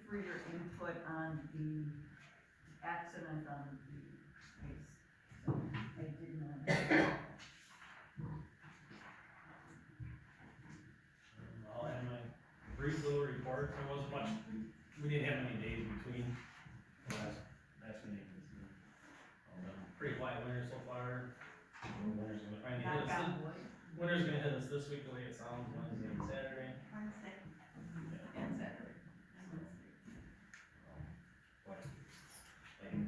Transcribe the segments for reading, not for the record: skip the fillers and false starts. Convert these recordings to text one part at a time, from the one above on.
for your input on the accident on the case. So I did not. I'll add my brief little report, there wasn't much, we didn't have many days between the last meeting. Pretty quiet winter so far. Winter's gonna finally hit Knock us, on wood. winter's gonna hit us this week the way it sounds, Wednesday and Saturday. Wednesday. And Saturday.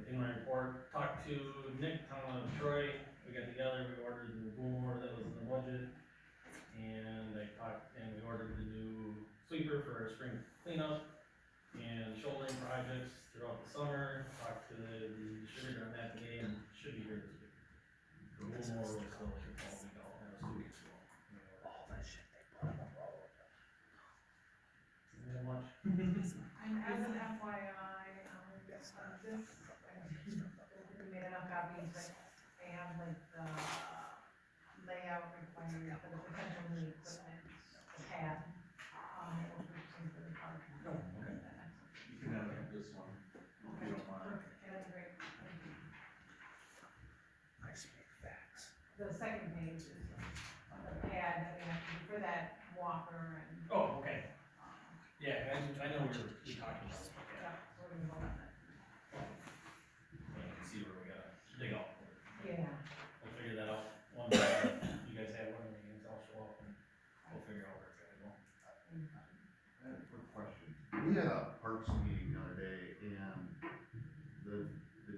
In my report, talked to Nick, Tom, and Troy, we got together, we ordered the boom mower that was in the budget. And we ordered the new sweeper for our spring cleanup and shouldering projects throughout the summer. Talked to the distributor on that today and should be here this week. The boom mower was still here all week out, that was 2 weeks ago. All that shit they put on the road. Isn't that much? And as an FYI, this, we made enough copies, but they have like the layout required for the potential new equipment, the pad, that we're purchasing for the park. You can have this one, if you don't mind. Perfect, yeah, that's great. Thank you. I speak facts. The second page is the pad that we have to do for that walker and, Oh, okay, yeah, I know we talked about it, yeah. yeah, so we're gonna go on that. You can see where we gotta dig out. Yeah. We'll figure that out one day, you guys have one meetings, I'll show up and we'll figure out where it's gotta go. I have a quick question. We had a parks meeting the other day and the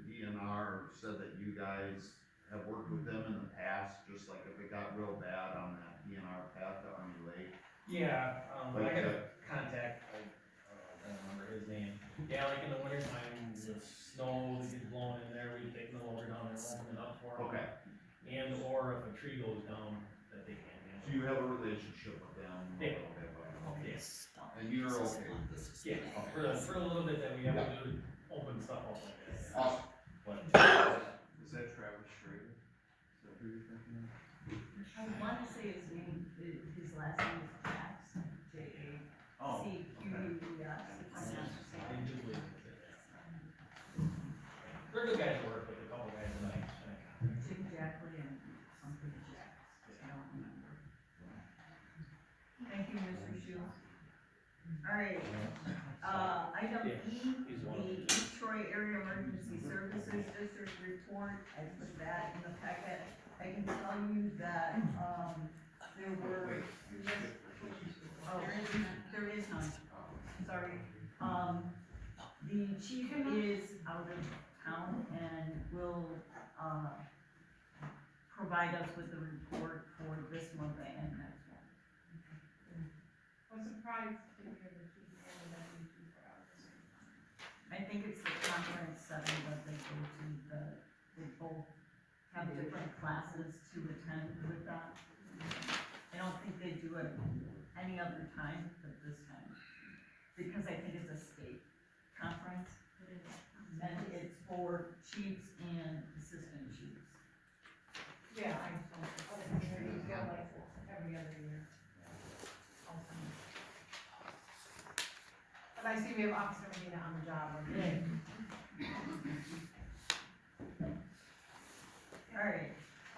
DNR said that you guys have worked with them in the past, just like if it got real bad on that DNR path to Army Lake. Yeah, I Like, got a contact, I don't remember his name. Yeah, like in the winter time, the snow gets blown in there, we take the loader down and open it up for them. Okay, And or if a tree goes down, that they can't so handle. you have a relationship with them? Yeah. Okay, Yes. and you're okay with this? Yeah, for a little bit that we have to do, to open stuff up like that. Awesome. But, Is that Travis Schrader? Is that who you're thinking of? I wanna say his name, his last name is Jax, J-A-C-Q-U-E-S, Oh, if I'm not they mistaken. do believe it. They're good guys to work with, a couple guys that I contact. Jim Jackley and something Jax, I don't remember. Thank you, Mr. Shu. Alright, item E, He's one of the them. East Troy Area Emergency Services District Report, I put that in the packet. I can tell you that, there were, oh, there is none, sorry. The chief is out of town and will, provide us with the report for this month and next one. I was surprised to hear the chief and the deputy chief were out at the same time. I think it's the conference setting that they go to, they both have different classes to attend with that. I don't think they do it any other time but this time, because I think it's a state conference. And it's for chiefs and assistant chiefs. Yeah, I saw, other communities get like every other year. Also. But I see we have Officer Medina on the job already. Alright,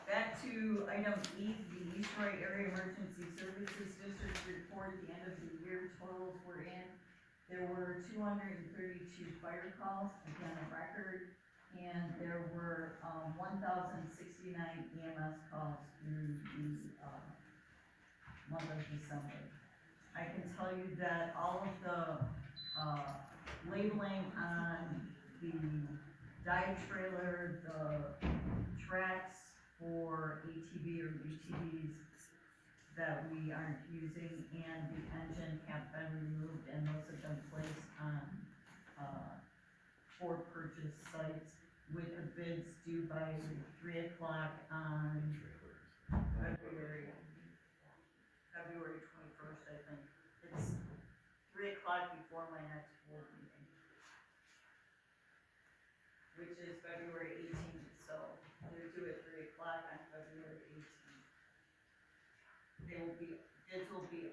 back to item E, the East Troy Area Emergency Services District Report, the end of the year totals were in. There were 232 fire calls, again a record, and there were, 1,069 EMS calls through the, month of December. I can tell you that all of the, labeling on the dive trailer, the tracks for ATV or UTVs that we aren't using, and the engine have been removed, and those have been placed on, for purchase sites with the bids due by 3 o'clock on February 21st, I think. It's 3 o'clock before my next board meeting, which is February 18th, so they're due at 3 o'clock on February 18th. Bids will be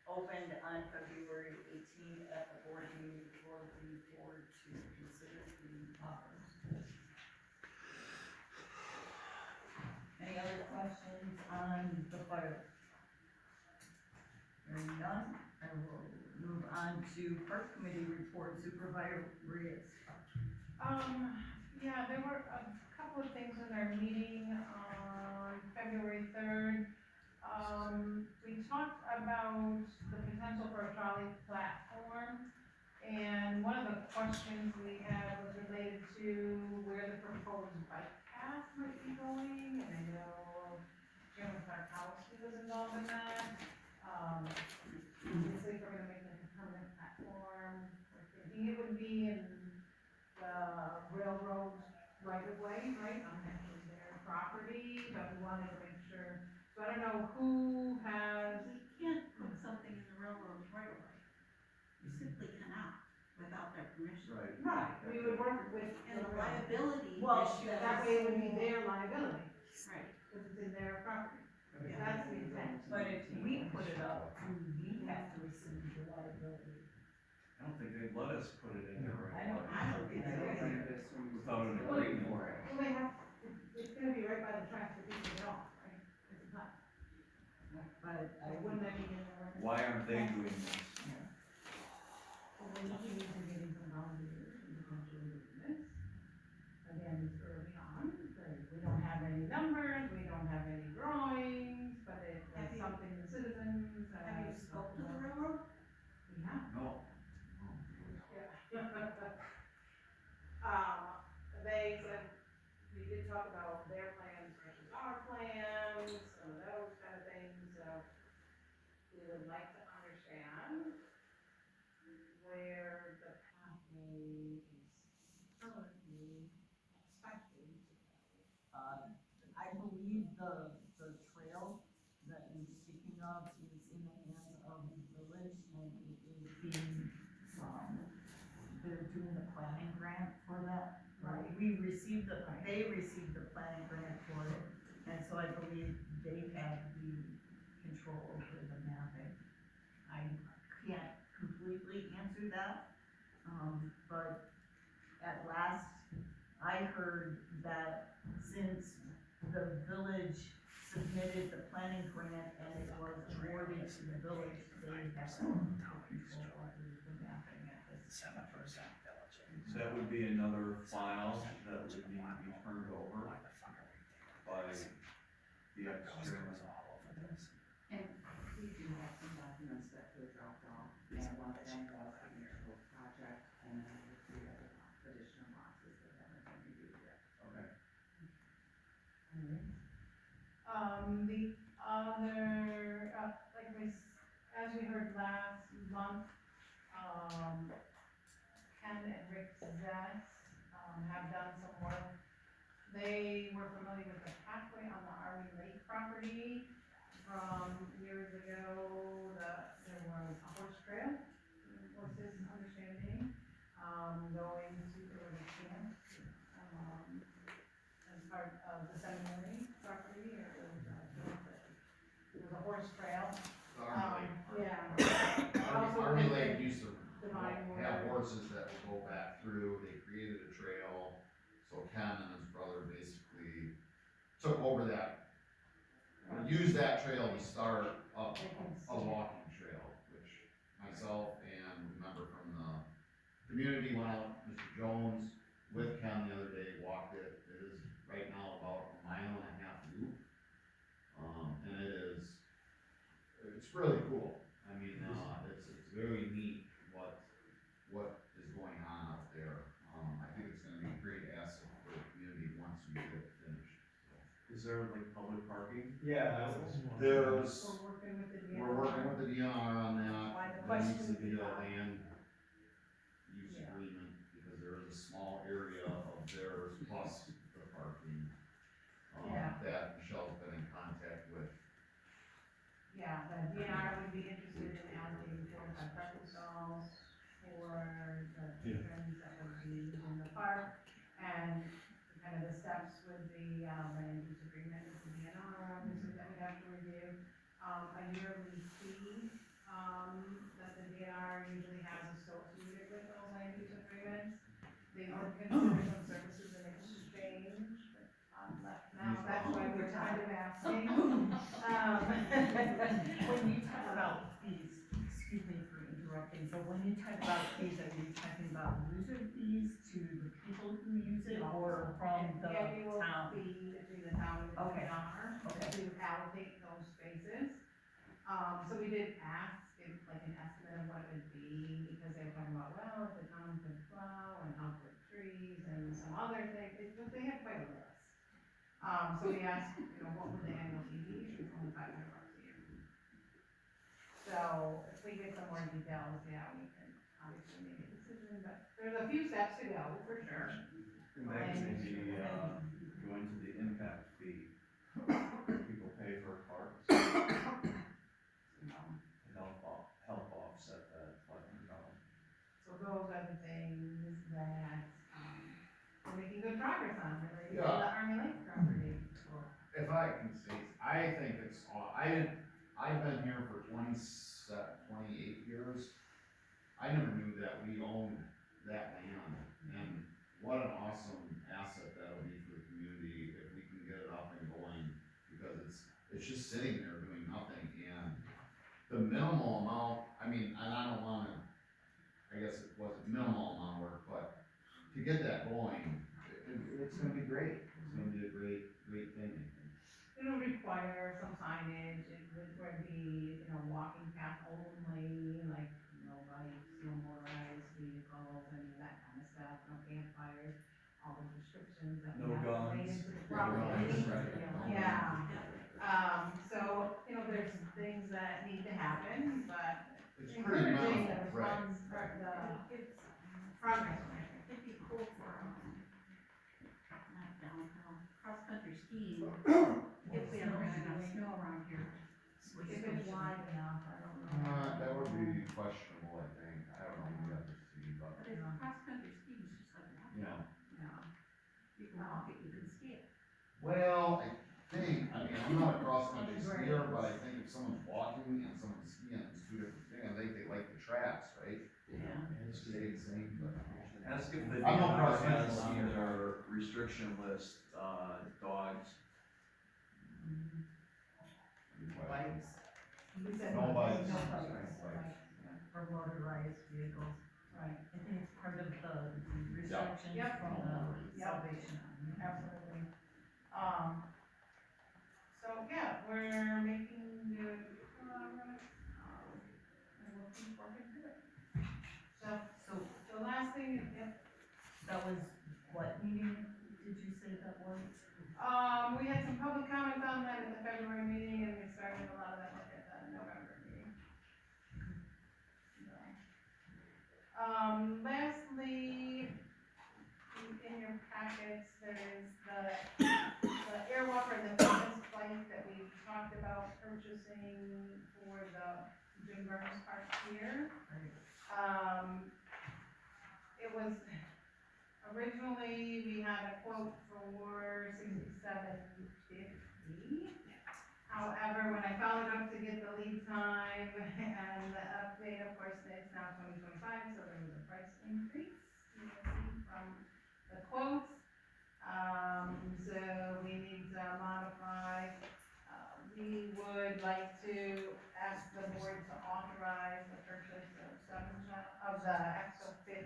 opened on February 18th at the board meeting for on to Park Committee report, Supervisor Reyes. Yeah, there were a couple of things in our meeting on February 3rd. We talked about the potential for a trolley platform, and one of the questions we had was related to where the proposed bike path might be going, and I know Jim Sarkowski was involved in that. Obviously, if we're gonna make it a permanent platform, we're thinking it would be in the railroad right of way, right, on their property, but we wanted to make sure, so I don't know who has, We can't put something in the railroad right away. You simply cannot, without their permission. Right. right, we would work with. And the liability Well, issue. that way it would be their liability, Right. because it's in their property, Yeah. that's the intent. But if we put it up, we have to receive the liability. I don't think they'd let us put it in there right away. I don't think so either. Without an agreement. Well, they have, it's gonna be right by the tracks that people get off, right? It's not, But so wouldn't that be in there? Why aren't they doing this? Well, we're looking into getting some volunteers and potentially doing this. Again, it's early on, we don't have any numbers, we don't have any drawings, but it was Have you- something the citizens, Have you spoken to the railroad? We have. No. They said, we did talk about their plans versus our plans, some of those kind of things, so we would like to understand where the pathway is currently expected to go. I believe the trail that you're speaking of is in the hands of the village and it is being, they're doing the planning grant for that. Right. They received the planning grant for it, and so I believe they have the control over the mapping. I can't completely answer that, but at last, I heard that since the village submitted the planning grant and it was awarded to the village, they have control over the mapping at this. 7% village. So that would be another file that would need to be turned over Why the fuck are we by the Goes ex-chairman. all over this. And we do have some documents that were dropped off, and one of them was the municipal project, and then the three other additional boxes that haven't been reviewed yet. Okay. The other, as we heard last month, Ken and Rick Zess, have done some work. They were familiar with the pathway on the Army Lake property from years ago. There was a horse trail, was his understanding, going to, there was a camp, as part of the seminary property, or it was a horse trail. The Army Lake. Yeah. Army Lake used to Divine have Word. horses that would go back through, they created a trail, so Ken and his brother basically took over that, used that trail to start a walking trail, which myself and a member from the community went out, Mr. Jones, with Ken the other day, walked it. It is right now about a mile and a half loop. And it's really cool. I mean, it's very neat what is going on out there. I think it's gonna be a great asset for the community once we get it finished, so. Is there like public parking? There's, We're working with the DNR. we're working with the DNR on that. Why the There needs to question be a is- land use Yeah. agreement, because there is a small area of theirs plus the parking. Yeah. That Michelle's been in contact with. Yeah, the DNR would be interested in allocating 45 parking stalls for the patrons that would be in the park. And kind of the steps with the land use agreement with the DNR, obviously, that we have to review. A yearly fee, that the DNR usually has associated with those land use agreements. They would consider some services in exchange, now that's why we're kind of asking. When you talk about fees, excuse me for interrupting, interrupting, but when you talk about fees, are you talking about user fees to the people who use it or from the Annual town? fee between the town and the Okay. DNR Okay. to allocate those spaces. So we did ask if, like, an estimate of what it would be, because they were talking about, well, if the town could plow and help with trees and some other things, but they had quite a list. So we asked, what would the annual fee be? It's only $500 a year. So if we get some more details, yeah, we can obviously make a decision, but there's a few steps to go, for sure. And that can maybe, go into the impact fee. People pay for parks, help offset that $500. So those are the things that, we're making good progress on, related to Yeah. the Army Lake property. If I can say, I think it's, I've been here for 28 years. I never knew that we owned that land, and what an awesome asset that would be for the community if we can get it up and going, because it's just sitting there doing nothing, and the minimal amount, and I don't wanna, I guess it wasn't minimal amount of work, but to get that going, it's gonna be great, it's gonna be a great thing, I think. It'll require some signage, it would be, walking path only, like, no bikes, no motorized vehicles, and that kind of stuff, no campfires, all the restrictions that we No have guns. related to the No property. guns, right. Yeah, so, there's things that need to happen, but It's pretty encouraging minimal, the right? funds, or the It's, progress. it'd be cool for, not downhill, cross-country skiing, if we ever had enough snow around here. If it's wide enough, I don't know. That would be questionable, I think, I don't know, we have to see, but, But if cross-country skiing is just like that, yeah. Yeah. you can walk it, you can ski it. Well, I'm not a cross-country skier, but I think if someone's walking and someone's skiing, it's two different things, I think they like the tracks, right? Yeah. It's the same, but. Ask if the I'm not DNR cross-country has on skier. their restriction list, dogs. Bikes We said No bikes. No Right. bikes, right, yeah, or motorized vehicles. right, I think it's part of the restrictions Yep. from the Yep. Salvation Army. absolutely. So, yeah, we're making good progress, and looking forward to it. So, So the last thing, yep, that was, what meeting did you say that was? we had some public comments on that in the February meeting, and we started a lot of that work at the November meeting. Lastly, in your packets, there's the Airwalker and the fitness bike that we talked about purchasing for the Jim Burns Park here. It was, originally, we had a quote for $67.50. However, when I followed up to get the lead time and the update, of course, it's now 2025, so there was a price increase, you can see from the quotes. So we need to modify, we would like to ask the board to authorize the purchase of the ExoFit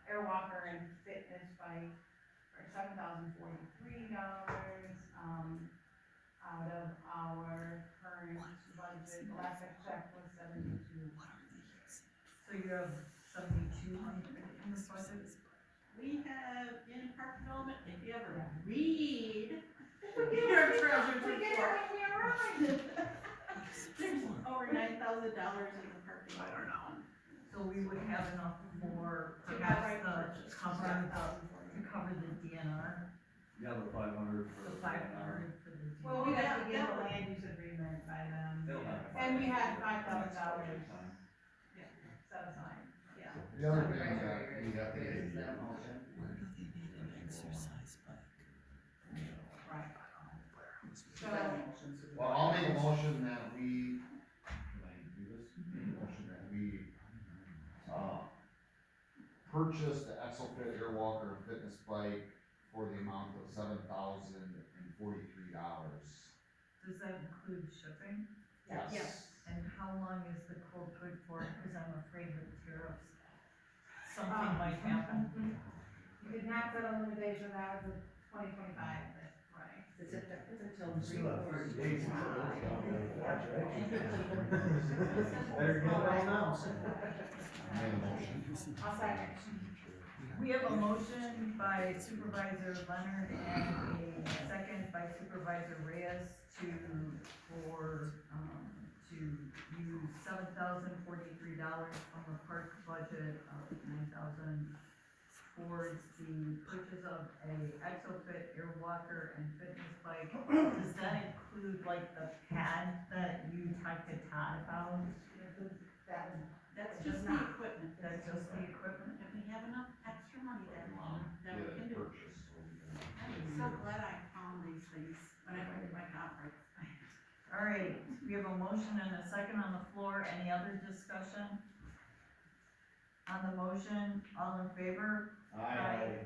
Airwalker and Fitness Bike for $7,043, out of our current budget. The last I checked was 72. So you have 7,200 in the budget? We have in park development, if you ever read your treasurer's We get it report, when we arrive. there's over $9,000 in the parking lot. I don't know. So we would have enough for To perhaps outright the purchase. to cover the DNR, Yeah, the 500 for the the 500 for the DNR. Well, we have to get a land use agreement by them. They'll have. And we had $5,000 Next budget time. set aside. Yeah. The other thing that we have to get. Right. So, Well, I'll make a motion that we, can I do this? Make a motion that we, purchase the ExoFit Airwalker and Fitness Bike for the amount of $7,043. Does that include shipping? yes. And how long is the quote good for? Cause I'm afraid the tariff something might happen. You did not set a limitation, that was a 2025, that's right. It's until We still have 30 days until those go into force, right? Better get it all now. I made a motion. I'll second. We have a motion by Supervisor Leonard and a second by Supervisor Reyes to use $7,043 from the park budget of $9,000 towards the purchase of a ExoFit air walker and fitness bike. Does that include like the pad that you talked to Todd about? That would, That's It just does the not. equipment. That's just the equipment? If we have enough extra money then, then we Get can it do it. purchased. I'm so glad I found these things when I went to my conference. All right, we have a motion and a second on the floor. Any other discussion? On the motion, all in favor? Aye.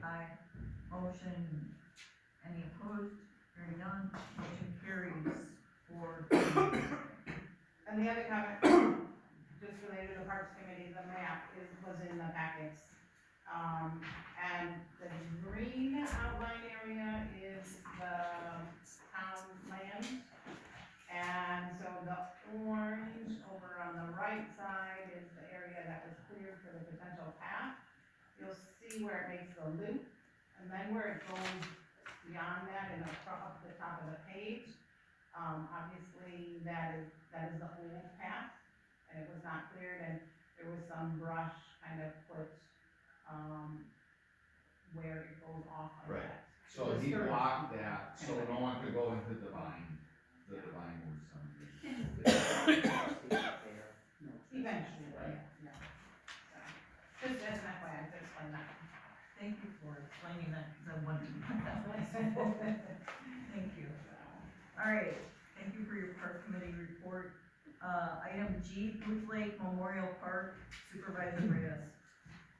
Motion, any opposed? Hearing none, motion carries for. and the other comment, just related to the Parks Committee, the map was in the packets. And the green outline area is the town land. And so the orange over on the right side is the area that was cleared for the potential path. You'll see where it makes the loop, and then where it goes beyond that and up the top of the page. Obviously, that is the old path, and it was not cleared, and there was some brush kind of put, where it goes off of Right. that. So he blocked that, so no one could go into Divine, the Divine Woods Cemetery. Eventually, yeah. So, just as an FYI, to explain that. Thank you for explaining that, because I wondered what that was. Thank you. All right, thank you for your park committee report. Item G, Booth Lake Memorial Park, Supervisor Reyes.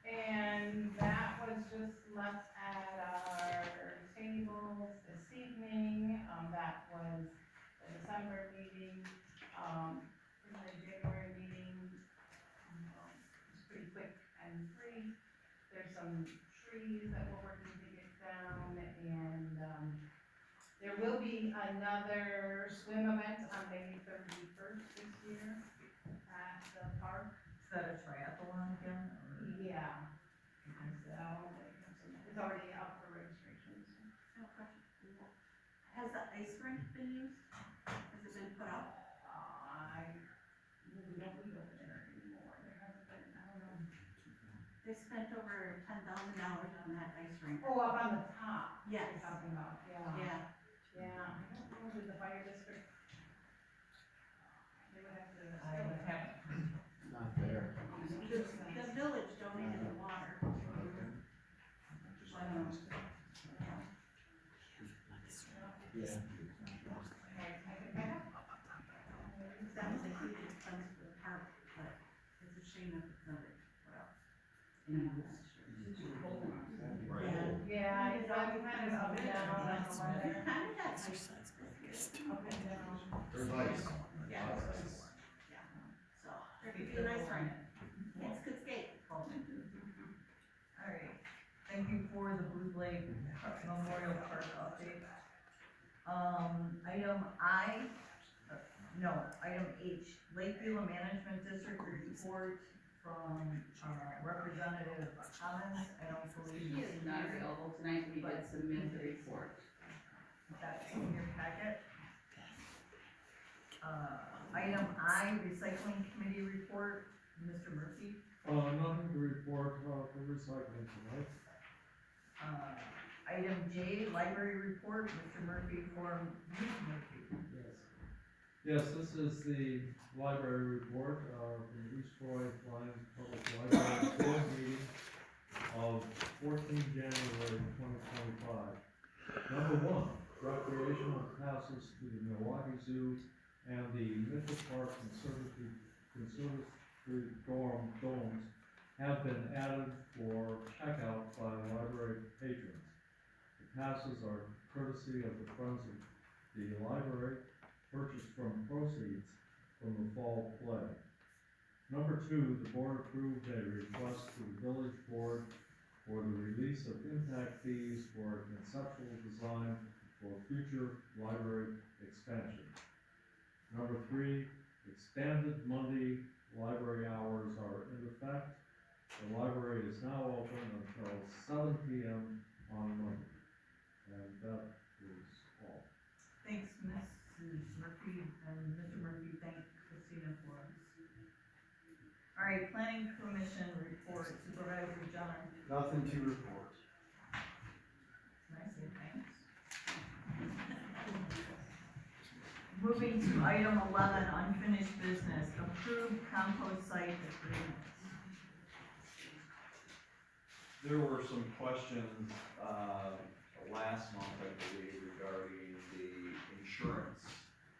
And that was just left at our tables this evening, that was the December meeting, the January meeting. It's pretty quick and brief. There's some trees that we're working to get down, and, there will be another swim event on May 31st this year at the park. Is that a triathlon again? or- Yeah. So, it's already up for registration. No question. Has the ice rink been used? Has it been put up? We don't leave over there anymore, there hasn't been, I don't know. They spent over $10,000 on that ice rink. Oh, up on the top. Yes. You're talking about, yeah. Yeah. Yeah, I don't know, did the fire district? They would have to. I haven't. Not there. The village donated the water. Yeah. I can get it. That was a huge expense for the park, but it's a shame if it's never put up. Right. Yeah, it's kind of up and down, I don't know why they're Kind of got ice this year. up and down. There's ice. Yeah. Lots of ice. So, there could be a nice rink. It's good skate. All right, thank you for the Booth Lake Memorial Park update. Item H, Lakeview Management District report from, Representative Thomas. I don't believe. He is not available tonight, we did submit the report. That's in your packet. Item I, Recycling Committee report, Mr. Murphy. Nothing to report, for recycling tonight. Item J, Library report, Mr. Murphy for Ms. Murphy. Yes, this is the library report, from the East Troy Lions Public Library board meeting of 14 January 2025. Number one, recreational passes to the Milwaukee Zoo and the Mitchell Park Conservatory domes have been added for checkout by library patrons. The passes are courtesy of the Friends of the Library, purchased from proceeds from the fall play. Number two, the board approved a request to the village board for the release of impact fees for conceptual design for future library expansion. Number three, expanded Monday library hours are in effect. The library is now open until 7 p.m. on Monday. And that is all. Thanks, Mrs. Murphy, and Mr. Murphy, thank Christina for us. All right, planning commission report, Supervisor John. Nothing to report. Nice, thanks. Moving to item 11, unfinished business, approved compost site agreements. There were some questions, last month, I believe, regarding the insurance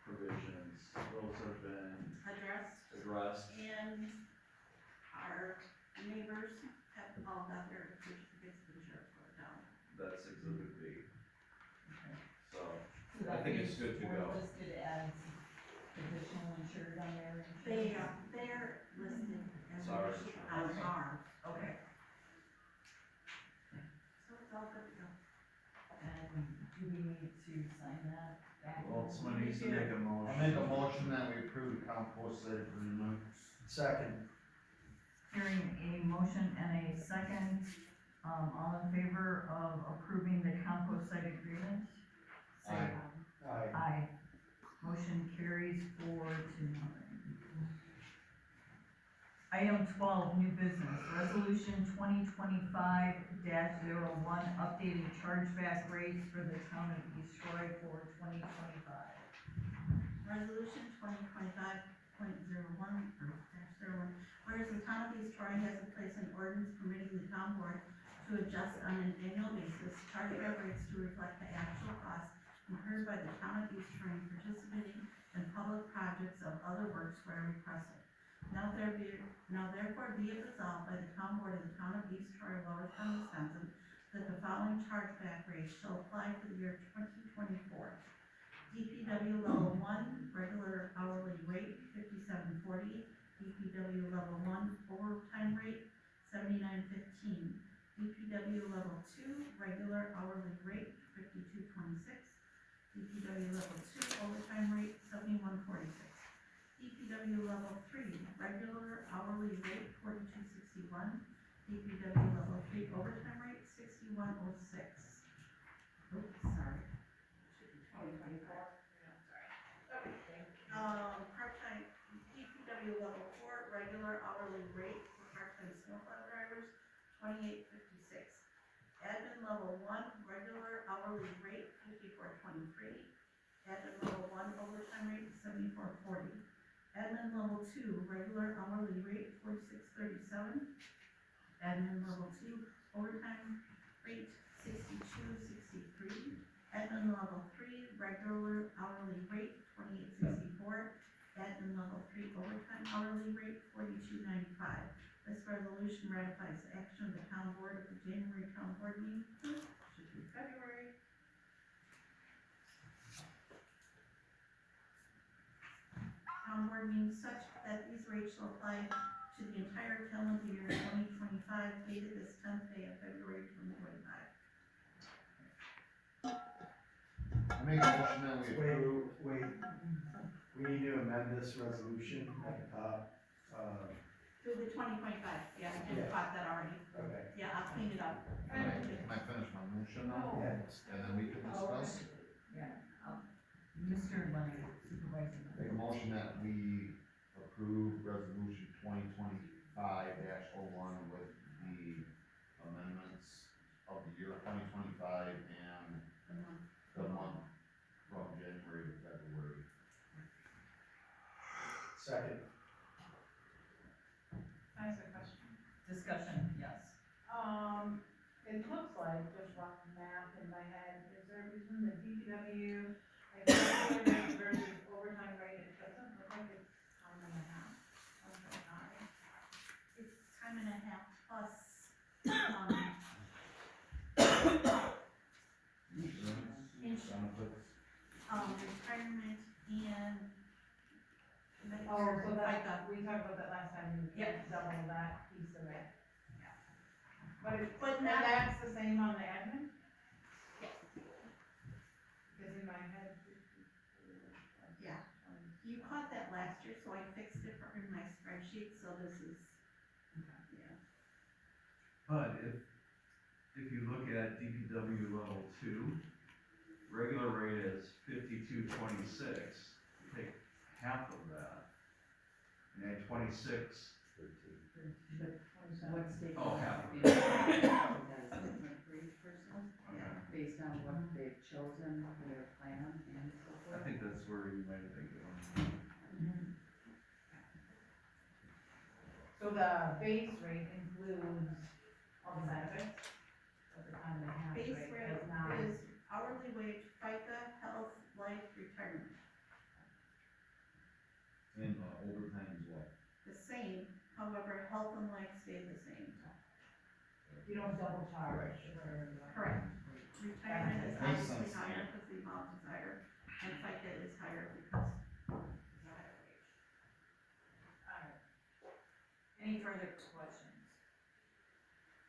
provisions. Those have been addressed. And our neighbors have all got their certificates of insurance put down. That's exhibit B, Okay. so So I that think means it's good to we're go. listed as additional insured on their insurance? They're listed as It's our on insurance. ours, Okay, so it's all good to go. and do we need to sign that back? Well, somebody needs to make a motion. I make a motion that we approve the compost site agreement. Second. Hearing a motion and a second, all in favor of approving the compost site agreement? Say Aye. Aye. Aye. Motion carries 4-0. Item 12, new business, resolution 2025-01, updating chargeback rates for the town of East Troy for 2025. Resolution 2025.01, whereas the town of East Troy has in place an ordinance permitting the town board to adjust on an annual basis chargeback rates to reflect the actual costs incurred by the town of East Troy in participating in public projects of other works where requested. Now therefore be it resolved by the town board of the town of East Troy, Watertown, Wisconsin, that the following chargeback rates shall apply for the year 2024. DPW level 1, regular hourly rate, $57.40. DPW level 1, overtime rate, $79.15. DPW level 2, regular hourly rate, $52.26. DPW level 2, overtime rate, $71.46. DPW level 3, regular hourly rate, $42.61. DPW level 3, overtime rate, $61.06. Oops, sorry. Should be 2024. Part-time, DPW level 4, regular hourly rate for part-time snowplow drivers, $28.56. Admin level 1, regular hourly rate, $54.23. Admin level 1, overtime rate, $74.40. Admin level 2, regular hourly rate, $46.37. Admin level 2, overtime rate, $62.63. Admin level 3, regular hourly rate, $28.64. Admin level 3, overtime hourly rate, $42.95. This resolution ratifies the action of the town board at the January town board meeting, should be February. Town board means such that these rates shall apply to the entire calendar year 2025, dated this 10th day of February 2025. I make a motion that we approve. Wait, we need to amend this resolution at the top. To the 2025, yeah, I just Yeah. caught that already. Okay. Yeah, I'll clean it up. Can I finish my motion now? Yeah. And then we can discuss? Yeah, Mr. Leonard, Supervisor Leonard. Make a motion that we approve resolution 2025-01 with the amendments of the year 2025 and the month from January to February. Second. Can I ask a question? Discussion, yes. It looks like, just rough math in my head, is there between the DPW, like, regular rate versus overtime rate, it doesn't look like it's time and a half, something high. It's time and a half plus, Benefits. retirement and Oh, so Medicare, that, we talked about that last time, But and not- that's the same on the admin? Yes. Because in my head. Yeah. You caught that last year, so I fixed it in my spreadsheet, so this is, yeah. But if you look at DPW level 2, regular rate is 52.26, take half of that, and add 26, What's taken Oh, half. is different for each person, okay. based on what they've chosen, their plan and so I forth. think that's where you might think of. So the base rate includes all the benefits, but the time and a half Base rate rate does not. is hourly wage, FICA, health, life, retirement, And overtime as well. the same, however, health and life stay the same. You don't double charge or. Correct. Retirement is Makes obviously sense, higher yeah. because the amount is higher, and FICA is higher because it's a higher wage. Alright. Any further questions?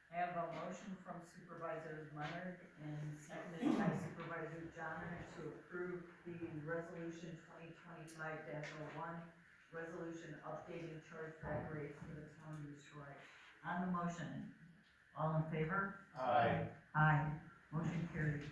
I have a motion from Supervisor Leonard and seconded by Supervisor Johnner to approve the resolution 2025-01, resolution updating chargeback rates for the town of Detroit. On the motion, all in favor? Aye. Aye. Motion carried.